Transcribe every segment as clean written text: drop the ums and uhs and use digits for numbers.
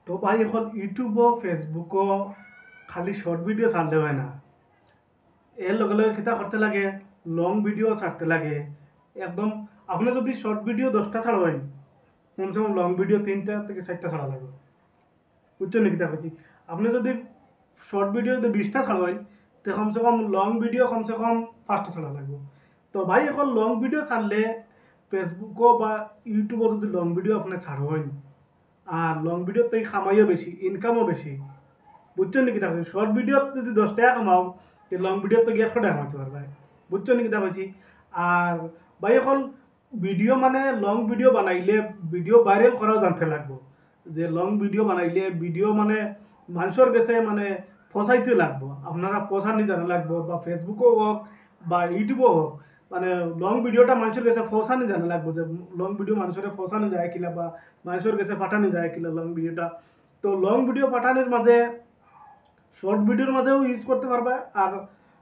তো ভাই এখন ইউটিউবও ফেসবুকও খালি শর্ট ভিডিও ছাড়লে হয় না, এর লগে লগে কিতা করতে লাগে, লং ভিডিও ছাড়তে লাগে। একদম আপনি যদি শর্ট ভিডিও 10টা ছাড়বেন, কমসে কম লং ভিডিও 3টা থেকে 4টা ছাড়া লাগবে। বুঝছেন নাকি তা করছি? আপনি যদি শর্ট ভিডিও যদি 20টা ছাড়বেন, তো কমসে কম লং ভিডিও কমসে কম 5টা ছাড়া লাগবে। তো ভাই এখন লং ভিডিও ছাড়লে ফেসবুকও বা ইউটিউবও যদি লং ভিডিও আপনি ছাড়বেন, আর লং ভিডিও থেকে কামাইও বেশি, ইনকামও বেশি। বুঝছো নাকি দেখো, শর্ট ভিডিও যদি 10 টাকা কামাও, তো লং ভিডিও তো গিয়ে 100 টাকা কামাতে পারবে। বুঝছো নাকি দেখো? আর ভাই এখন ভিডিও মানে লং ভিডিও বানাইলে ভিডিও ভাইরাল করাও জানতে লাগবো, যে লং ভিডিও বানাইলে ভিডিও মানে মানুষের কাছে মানে পৌঁছাইতে লাগবো, আপনারা পৌঁছানি জানা লাগবো, বা ফেসবুকও হোক বা ইউটিউবও হোক, মানে লং ভিডিওটা মানুষের কাছে পৌঁছানি জানা লাগবো, যে লং ভিডিও মানুষের পৌঁছানো যায় কিনা বা মানুষের কাছে পাঠানো যায় কিনা লং ভিডিওটা। তো লং ভিডিও পাঠানোর মাঝে শর্ট ভিডিওর মাঝেও ইউজ করতে পারবে, আর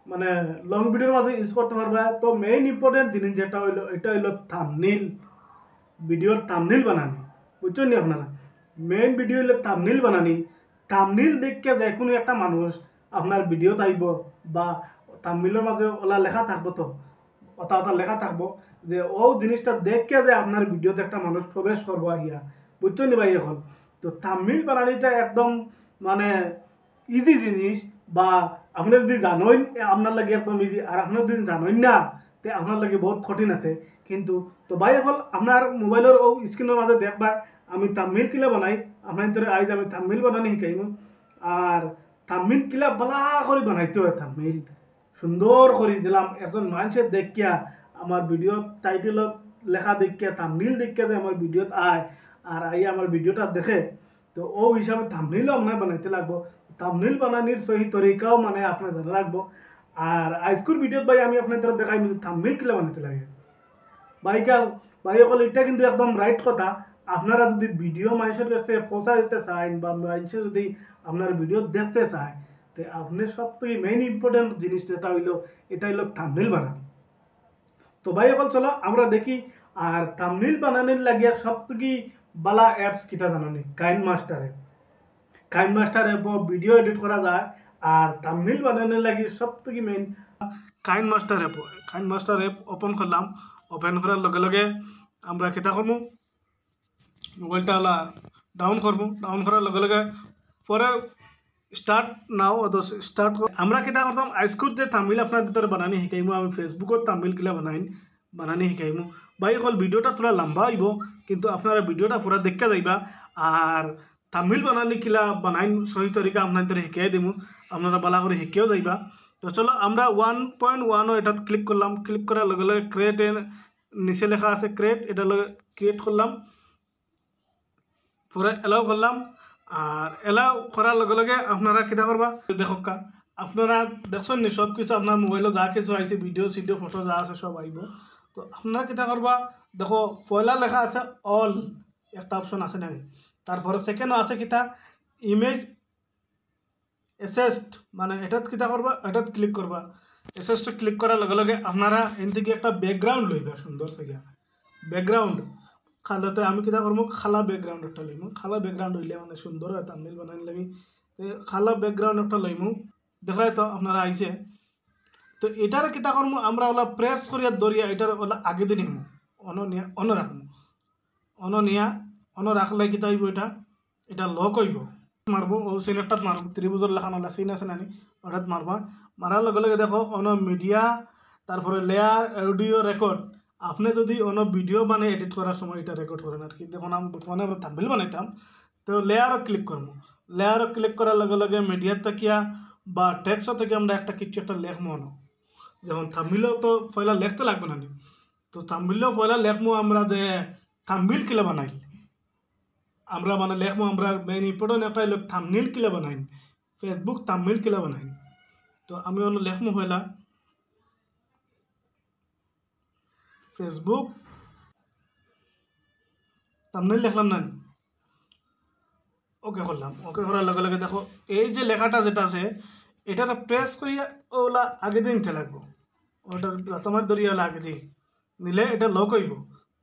মানে লং ভিডিওর মাঝে ইউজ করতে পারবে। তো মেইন ইম্পর্টেন্ট জিনিস যেটা হইলো, এটা হইলো থাম্বনেইল, ভিডিওর থাম্বনেইল বানানি। বুঝছেন নি আপনারা? মেইন ভিডিও হইলো থাম্বনেইল বানানি। থাম্বনেইল দেখে যে কোনো একটা মানুষ আপনার ভিডিও আইব, বা থাম্বনেইলের মাঝে ওলা লেখা থাকবো, তো ওটা ওটা লেখা থাকবো যে ও জিনিসটা দেখে যে আপনার ভিডিওতে একটা মানুষ প্রবেশ করবো আহিয়া। বুঝছেন নি ভাই? এখন তো থাম্বনেইল বানানিটা একদম মানে ইজি জিনিস, বা আপনি যদি জানেন আপনার লাগে একদম ইজি, আর আপনি যদি জানেন না তে আপনার লাগে বহুত কঠিন আছে। কিন্তু তো ভাই এখন আপনার মোবাইলের ও স্ক্রিনের মাঝে দেখবা আমি থাম্বনেইল কিলা বানাই, আপনার ভিতরে আইজ আমি থাম্বনেইল বানানি শিখাইম। আর থাম্বনেইল কিলা বালা করে বানাইতে হয়, থাম্বনেইল সুন্দর করে দিলাম একজন মানুষের দেখিয়া, আমার ভিডিও টাইটেলত লেখা দেখিয়া থাম্বনেইল দেখিয়া যে আমার ভিডিওত আয়, আর আই আমার ভিডিওটা দেখে, তো ও হিসাবে থাম্বনেইলও আপনার বানাইতে লাগবো। থাম্বনেইল বানানির সহি তরিকাও মানে আপনার জানা লাগবো। আর আজকের ভিডিওত ভাই আমি আপনার দ্বারা দেখাইম যে থাম্বনেইল কিলা বানাইতে লাগে। ভাইকাল ভাই সকল, এটা কিন্তু একদম রাইট কথা। আপনারা যদি ভিডিও মানুষের কাছে পৌঁছা দিতে চান, বা মানুষে যদি আপনার ভিডিও দেখতে চায়, তো আপনি সব থেকে মেইন ইম্পর্টেন্ট জিনিস যেটা হইলো, এটা হইলো থাম্বনেইল বানানো। তো ভাই সকল চলো আমরা দেখি। আর থাম্বনেইল বানানোর লাগিয়া সব থেকে বালা অ্যাপস কিটা জানানি, KineMaster app. KineMaster অ্যাপও ভিডিও এডিট করা যায়, আর থাম্বনেইল বানানোর লাগি সব থেকে main KineMaster app. KineMaster app open করলাম, ওপেন করার লগে লগে আমরা কিতা করবো, মোবাইলটা হলা ডাউন করবো, ডাউন করার লগে লগে পরে স্টার্ট নাও অত স্টার্ট আমরা কিতা করতাম, আজকুর যে থাম্বনেইল আপনার ভিতরে বানানি শিকাইমু, আমি ফেসবুকত থাম্বনেইল কিলা বানানি শিকাইমু। ভাই হল ভিডিওটা থোড়া লম্বা হইব, কিন্তু আপনারা ভিডিওটা পুরা দেখা যাইবা। আর থাম্বনেইল বানানি কিলা বানাইন সহি তরিকা আপনাদের শিখাই দিমু, আপনারা বালা করে শিখেও যাইবা। তো চলো আমরা 1.1 এটাত ক্লিক করলাম, ক্লিক করার লগে লগে ক্রিয়েট নিচে লেখা আছে ক্রিয়েট, এটা ক্রিয়েট করলাম, পরে এলাও করলাম। আর এলাও করার লগে লগে আপনারা কিতা করবা দেখা, আপনারা দেখছেন নি সব কিছু আপনার মোবাইলে যা কিছু আইছে, ভিডিও সিডিও ফটো যা আছে সব আইব। তো আপনারা কিতা করবা, দেখো পয়লা লেখা আছে অল, একটা অপশন আছে নাকি, তারপরে সেকেন্ড আছে কিতা ইমেজ এসেস্ট, মানে এটাত কিতা করবা, এটাত ক্লিক করবা। এসেস্ট ক্লিক করার লগে লগে আপনারা এন থেকে একটা ব্যাকগ্রাউন্ড লইবা, সুন্দর থেকে ব্যাকগ্রাউন্ড। খালাতে আমি কিতা করবো, খালা ব্যাকগ্রাউন্ড একটা লইমু, খালা ব্যাকগ্রাউন্ড হইলে মানে সুন্দর হয় থাম্বনেইল বানাই লাগি। খালা ব্যাকগ্রাউন্ড একটা লইমু, দেখাই তো আপনারা আইছে। তো এটার কিতা করবো, আমরা ওলা প্রেস করিয়া দরিয়া এটার ওলা আগে দিন নিমু, অন রাখবো, নিয়া অন রাখলে কিতা হইব, এটা লক হইব। মারবো ও সিলেক্টার মারবো, ত্রিভুজের লেখানো সিন আছে নানি, ওটাত মারবা। মারার লগে লগে দেখো অন মিডিয়া, তারপরে লেয়ার অডিও রেকর্ড। আপনি যদি অন ভিডিও মানে এডিট করার সময় এটা রেকর্ড করেন আর কি, দেখুন আমি বর্তমানে আমরা থাম্বনেইল বানাইতাম, তো লেয়ারও ক্লিক করবো। লেয়ারও ক্লিক করার লগে লগে মিডিয়ার থেকে বা টেক্সট থেকে আমরা একটা কিছু একটা লেখবো অন, যেমন থাম্বনেইলও তো পয়লা লেখতে লাগবে না, তো থাম্বনেইলও পয়লা লেখবো আমরা যে থাম্বনেইল কিলা বানাই, আমরা মানে লেখবো আমরা মেইন ইম্পর্টেন্ট একটা হলো থাম্বনেইল কিলা বানাই, ফেসবুক থাম্বনেইল কিলা বানাই। তো আমি অন্য লেখবো হইলা ফেসবুক থাম্বনেইল লিখলাম না, ওকে করলাম। ওকে করার লগে লগে দেখো এই যে লেখাটা যেটা আছে, এটা প্রেস করিয়া ওলা আগে দিয়ে নিতে লাগবো, ওটা তোমার দরিয়া হলে আগে দিয়ে নিলে এটা লক হইব।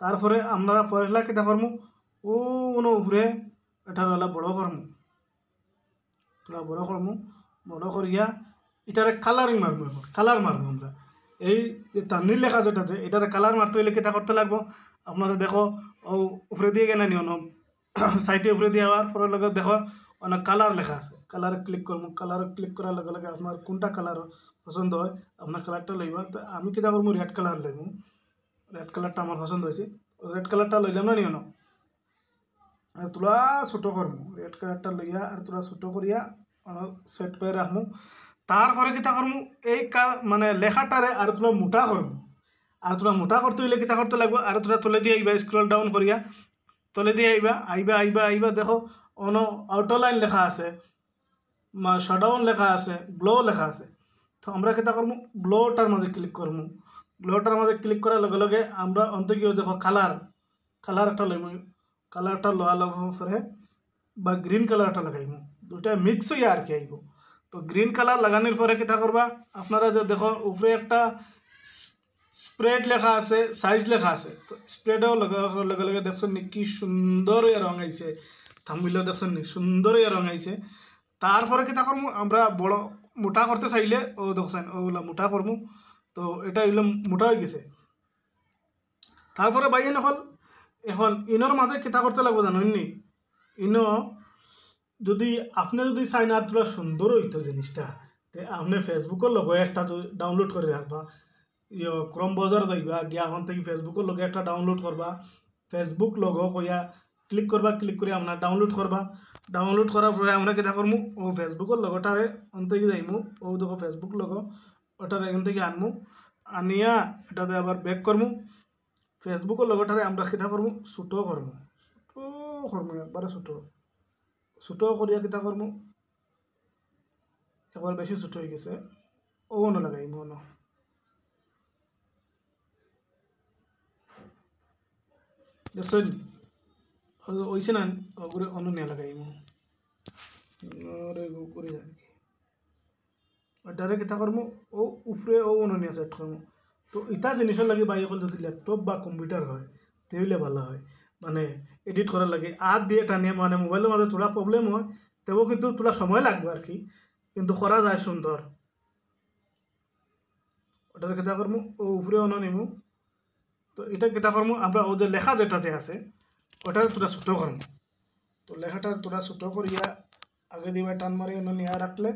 তারপরে আমরা পয়লা কিতা করবো, ও উপরে এটার হলো বড় করমু, তোলা বড় করমু, বড় করিয়া এটারে কালারিং মারমু, কালার মারমু আমরা। এই যে তামিল লেখা যেটা আছে এটারে কালার মারতে হইলে কিতা করতে লাগবো, আপনারা দেখো ও উপরে দিয়ে কেন নিও সাইডে উপরে দিয়ে আবার পরের লগে দেখো অনেক কালার লেখা আছে, কালার ক্লিক করবো, কালার ক্লিক করার লগে লগে আপনার কোনটা কালার পছন্দ হয় আপনার কালারটা লইবা। তো আমি কিতা করবো রেড কালার লইবো, রেড কালারটা আমার পছন্দ হয়েছে, রেড কালারটা লইলাম না নিও আর তোলা ছোটো করমু, রেড কালারটা লইয়া আর তোলা ছোটো করিয়া সেট করে রাখমু। তারপরে কিতা করমু এই মানে লেখাটারে আর তোলা মোটা করমু, আর তোলা মোটা করতে হইলে কিতা করতে লাগবো, আর তোলা তলে দিয়ে আইবা স্ক্রল ডাউন করিয়া তলে দিয়ে আইবা আইবা আইবা আইবা দেখো অন আউটলাইন লেখা আছে, শাডাউন লেখা আছে, গ্লো লেখা আছে। তো আমরা কিতা করমু গ্লোটার মাঝে ক্লিক করমু, গ্লোটার মাঝে ক্লিক করার লগে লগে আমরা অন্ত গিয়ে দেখো কালার, কালার একটা লইমু, কালারটা লওয়া লাগার পরে বা গ্রিন কালারটা লাগাইমু, দুইটা মিক্স হইয়া আর কি আইব। তো গ্রিন কালার লাগানোর পরে কিতা করবা, আপনারা যে দেখো উপরে একটা স্প্রেড লেখা আছে, সাইজ লেখা আছে, তো স্প্রেডও লগে লগে দেখছেন নি কি সুন্দর হইয়া রং আইছে, থাম্বনেইলও দেখছেন নি সুন্দর হইয়া রং আইছে। তারপরে কিতা করমু আমরা বড় মোটা করতে চাইলে ও দেখছেন ওগুলা মোটা করমু, তো এটা এগুলো মোটা হয়ে গেছে। তারপরে বাইন হল এখন ইনোর মাঝে কিতা করতে লাগবো জানেন নি, ইনো যদি আপনি যদি চাইন আর তোরা সুন্দর হইতো জিনিসটা, তে আপনি ফেসবুকের লগে একটা ডাউনলোড করে রাখবা, ক্রম বাজার যাইবা গিয়া এখন থেকে ফেসবুকের লগে একটা ডাউনলোড করবা, ফেসবুক লগো কইয়া ক্লিক করবা, ক্লিক করে আপনার ডাউনলোড করবা, ডাউনলোড করার পরে আমরা কিতা করমু ও ফেসবুকের লগটারে অন্তকে যাইমু, ও দেখো ফেসবুক লগো ওটারে এখান থেকে আনমু, আনিয়া এটাতে আবার ব্যাক করমু, ফেসবুকের লগটারে আমরা কিতা করমু ছোটো করমু, ছোটো করমু একবারে ছোটো, ছোটো করিয়া কিতা করমু একবার বেশি ছোটো হয়ে গেছে ও লাগাইমু অন, দেখছেন ওইছে না ওগুলো অন্য নিয়ে লাগাইমু করে যায় ওটারে কিতা করমু ও উপরে ও অন্য নিয়ে সেট করমু। তো ইটা জিনিসের লাগে বাই এখন যদি ল্যাপটপ বা কম্পিউটার হয় তাহলে ভালো হয়, মানে এডিট করার লাগে আর দিয়ে টানিয়ে মানে মোবাইলের মাঝে তোলা প্রবলেম হয়, তবুও কিন্তু তোলা সময় লাগবে আর কি, কিন্তু করা যায় সুন্দর। ওটারে কিতা করমু ও উপরে অন্য নিমু, তো এটা কিতা করমু আমরা ও যে লেখা যেটা যে আছে ওটার তোরা ছোটো করমু, তো লেখাটার তোরা ছোটো করিয়া আগে দিবা টান মারি অন্য নিয়ে রাখলে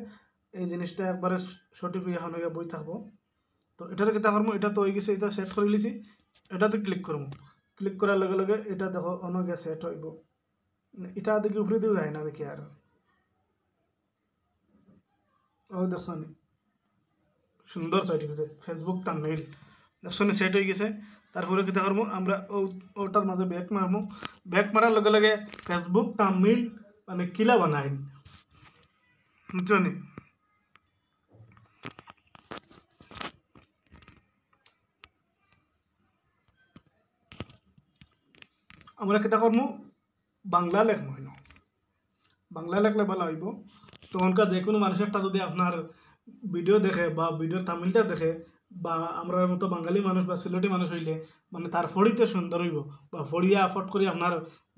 এই জিনিসটা একবারে সঠিক হইয়া হন বই থাকবো। তো এটাতে কিতা করমু, এটা তো হয়ে গেছে, এটা সেট করে লিছি, এটাতে ক্লিক করমু, ক্লিক করার লগে লগে এটা দেখো অন্য গিয়ে সেট হইব, এটা দেখি উপরে দিয়েও যায় না দেখি আর ও দেখছো সুন্দর সেট হয়ে গেছে ফেসবুক থাম্বনেইল দেখছো সেট হয়ে গেছে। তারপরে কিতা করমু আমরা ওটার মাঝে ব্যাক মারমু, ব্যাক মারার লগে লগে ফেসবুক থাম্বনেইল মানে কিলা বানাই বুঝছো নি। আমরা কিতা করমু বাংলা লেখমু, বাংলা লেখলে ভালো হইব। তখনকার যে কোনো মানুষ একটা যদি আপনার ভিডিও দেখে বা ভিডিওর তামিলটা দেখে, বা আমরা মতো বাঙালি মানুষ বা সিলেটি মানুষ হইলে মানে তার ফড়িতে সুন্দর হইব, বা ফড়িয়া ফট করে আপনার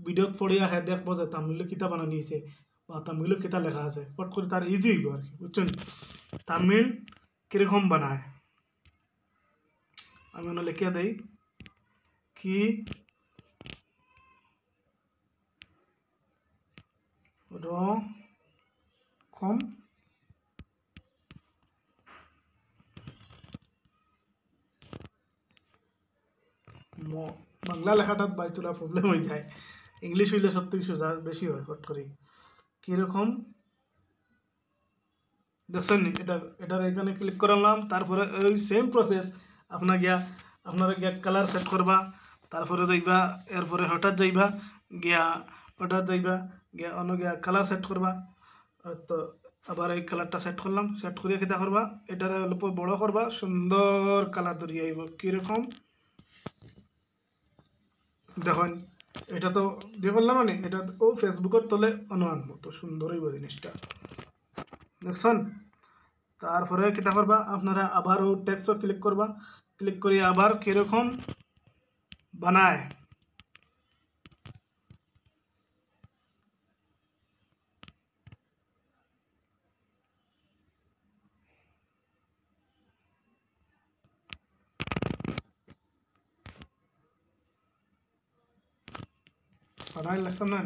ভিডিওত ফড়িয়া হে দেখবো যে তামিলে কিতা বানানি নিয়েছে বা তামিলে কিতা লেখা আছে, ফট করে তার ইজি হইব আর কি বুঝছেন। তামিল কীরকম বানায় আমি ওনা লিখিয়া দেই কি রকম বাংলা লেখাটাত বাই তোলা প্রবলেম হয়ে যায়, ইংলিশ হইলে সব থেকে সোজা বেশি হয় ফট করে কীরকম দেখছেন নি। এটার এখানে ক্লিক করলাম, তারপরে ওই সেম প্রসেস আপনারা গিয়া কালার সেট করবা, তারপরে যাইবা এরপরে হঠাৎ যাইবা গিয়া হঠাৎ যাইবা গিয়া অন্য গিয়া কালার সেট করবা, তো আবার এই কালারটা সেট করলাম, সেট করিয়া কিতা করবা এটার অল্প বড় করবা, সুন্দর কালার ধরিয়ে আইব কীরকম দেখুন। এটা তো দিয়ে করলাম মানে এটা ও ফেসবুকের তলে আনবো, তো সুন্দর হইব জিনিসটা দেখছেন। তারপরে কিতা করবা আপনারা আবার ও টেক্সটও ক্লিক করবা, ক্লিক করি আবার কীরকম বানায় বানাই লাগছাম না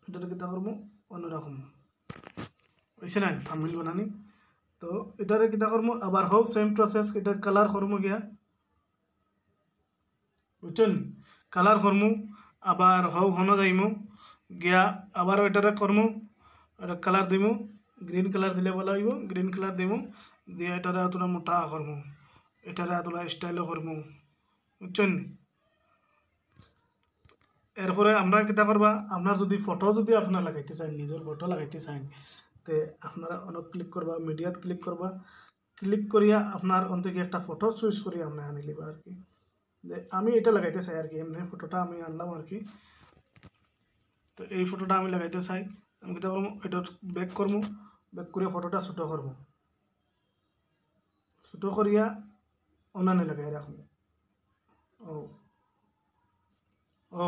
এটারে কিতা করবো অন্যরকম হয়েছে না থাম্বনেল বানানি তো এটারে কিতা করবো আবার হোক সেম প্রসেস এটা কালার করবো গিয়া বুঝছেন কালার করমু আবার হোক হনো যাইমু গিয়া আবার এটারে করমু এটা কালার দিমু গ্রিন কালার দিলে ভালো হইব গ্রিন কালার দিমু দিয়ে এটারে এতটা মোটা করমু এটারে এতটা স্টাইলও করমু বুঝছেন এরপরে আমরা কিতা করবা আপনার যদি ফটো যদি আপনার লাগাইতে চান নিজের ফটো লাগাইতে চান তে আপনারা অনেক ক্লিক করবা মিডিয়াত ক্লিক করবা ক্লিক করিয়া আপনার অন্তকে একটা ফটো চুজ করিয়া আপনি আনি লিবা আর কি যে আমি এটা লাগাইতে চাই আর কি এমনি ফটোটা আমি আনলাম আর কি তো এই ফটোটা আমি লাগাইতে চাই আমি কিতা করবো এটা ব্যাক করবো ব্যাক করে ফটোটা ছোটো করবো ছোটো করিয়া অনানে লাগাই রাখবো ও ও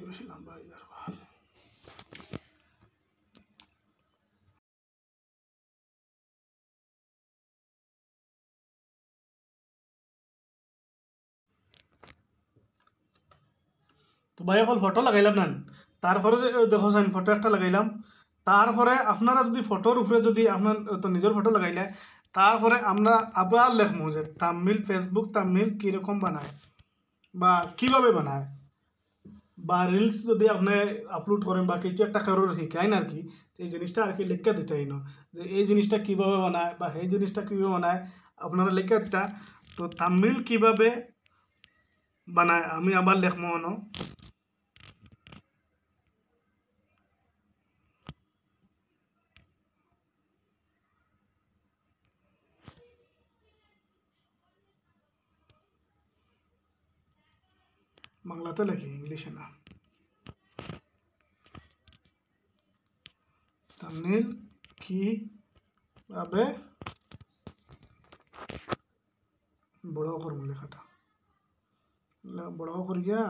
বেশি লম্বা হয়ে যাবে তো ভাই এখন ফটো লাগাইলাম না তারপরে দেখো সাইন ফটো একটা লাগাইলাম তারপরে আপনারা যদি ফটোর উপরে যদি আপনার তো নিজের ফটো লাগাইলে তারপরে আমরা আবার লেখমু যে থাম্বনেল ফেসবুক থাম্বনেল কীরকম বানায় বা কীভাবে বানায় বা রিলস যদি আপনি আপলোড করেন বা কিছু একটা কারোর শিখাইন আর কি এই জিনিসটা আর কি লিখে দিতে হইন যে এই জিনিসটা কীভাবে বানায় বা এই জিনিসটা কীভাবে বানায় আপনারা লিখে দিতা তো থাম্বনেল কীভাবে বানায় আমি আবার লেখমু অনো বাংলাতে লেখি ইংলিশে না থাম্বনেল কিভাবে বড় করবো লেখাটা বড় করিয়া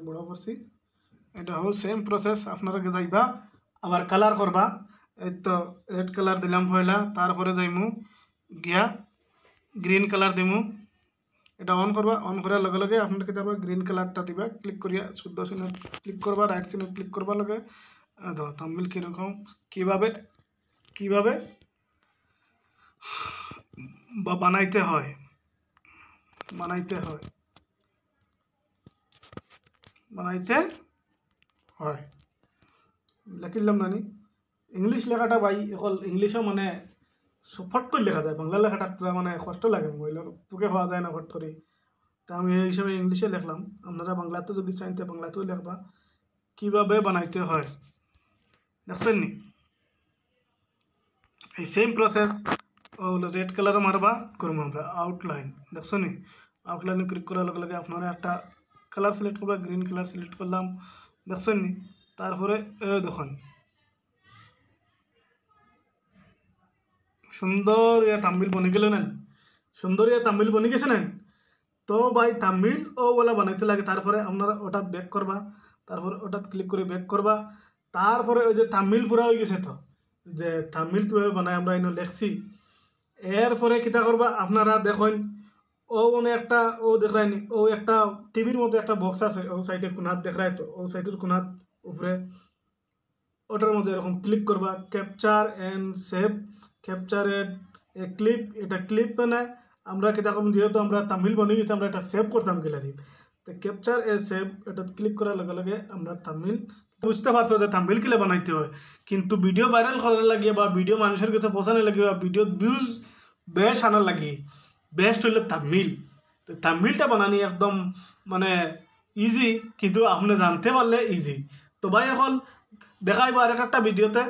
বড় করছি এটা হল সেম প্রসেস আপনারা যাইবা আবার কালার করবা এই তো রেড কালার দিলাম পয়লা তারপরে যাইমু গিয়া গ্রিন কালার দিমু এটা অন করবা অন করার লগে লগে আপনারা কি যাবা গ্রিন কালারটা দিবা ক্লিক করিয়া 14 সিনে ক্লিক করবা রাইট সিনে ক্লিক করবা লগে দাও থাম্বনেল কিরকম কিভাবে কিভাবে বা বানাইতে হয় বানাইতে হয় লিখিলাম নানি ইংলিশ লেখাটা ভাই এখন ইংলিশও মানে ফট করে লেখা যায় বাংলা লেখাটা মানে কষ্ট লাগে মোবাইলের তোকে হওয়া যায় না ফট করে তা আমি এই হিসাবে ইংলিশে লিখলাম আপনারা বাংলাতে যদি চাইতে তো বাংলাতেও লিখবা কীভাবে বানাইতে হয় দেখছেন নি এই সেম প্রসেস রেড কালার মারবা করবো আমরা আউটলাইন দেখছো নি আউটলাইনে ক্লিক করার লগে লগে আপনারা একটা কালার সিলেক্ট করবা গ্রিন কালার সিলেক্ট করলাম দেখছেন নি তারপরে দেখুন সুন্দর থাম্বনেল বনে গেল না সুন্দর থাম্বনেল বনে গেছে না তো ভাই থাম্বনেল ওগুলা বানাইতে লাগে তারপরে আপনারা ওটা ব্যাক করবা তারপরে ওটা ক্লিক করে ব্যাক করবা তারপরে ওই যে থাম্বনেল পুরা হয়ে গেছে তো যে থাম্বনেল কীভাবে বানায় আমরা এনে লেখছি এরপরে কিতা করবা আপনারা দেখুন ও মানে একটা ও দেখায়নি ও একটা টিভির মতো একটা বক্স আছে ও সাইডে কোনাত দেখায় তো ও সাইডের কোনাত উপরে ওটার মধ্যে এরকম ক্লিক করবা capture and save capture A clip এটা ক্লিপ মানে আমরা কিতা করব যেহেতু আমরা থাম্বনেল বানিয়ে গেছি আমরা এটা সেভ করতাম গ্যালারি তো ক্যাপচার এ সেভ এটা ক্লিক করার লগে লগে আমরা থাম্বনেল বুঝতে পারছো যে থাম্বনেল কিলে বানাইতে হয় কিন্তু ভিডিও ভাইরাল করার লাগিয়ে বা ভিডিও মানুষের কাছে পৌঁছানোর লাগিয়ে বা ভিডিও ভিউজ বেশ আনার লাগিয়ে বেস্ট হইলে থাম্বনেল তো থাম্বনেলটা বানানি একদম মানে ইজি কিন্তু আপনি জানতে পারলে ইজি তো ভাই এখন দেখাইবো আর একটা ভিডিওতে